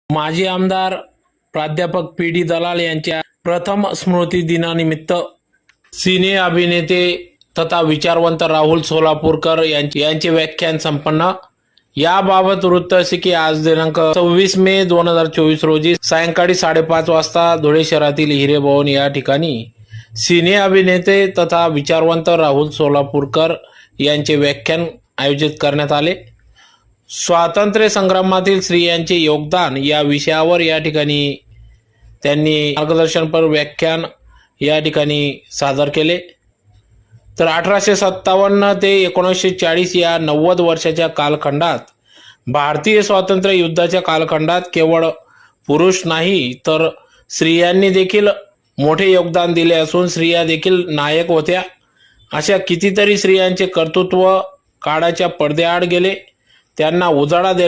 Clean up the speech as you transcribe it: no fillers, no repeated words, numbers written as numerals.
माजी आमदार प्राध्यापक पी.डी. दलाल यांच्या प्रथम स्मृती दिनानिमित्त सिने अभिनेते तथा विचारवंत राहुल सोलापूरकर यांचे व्याख्यान संपन्न। याबाबत वृत्त असे की आज दिनांक 26 मे 2024 रोजी सायंकाळी 5:30 वाजता धुळे शहरातील हिरे भवन या ठिकाणी सिने अभिनेते तथा विचारवंत राहुल सोलापूरकर यांचे व्याख्यान आयोजित करण्यात आले। स्वातंत्र्य संग्रामातील स्त्रियांचे योगदान या विषयावर या ठिकाणी त्यांनी मार्गदर्शनपर व्याख्यान या ठिकाणी सादर केले। तर 1857 ते 1940 या 90 वर्षाच्या कालखंडात भारतीय स्वातंत्र्य युद्धाच्या कालखंडात केवळ पुरुष नाही तर स्त्रियांनी देखील मोठे योगदान दिले असून स्त्रिया देखील नायक होत्या। अशा कितीतरी स्त्रियांचे कर्तृत्व काळाच्या पडद्याआड गेले, त्यांना उजाळा देणे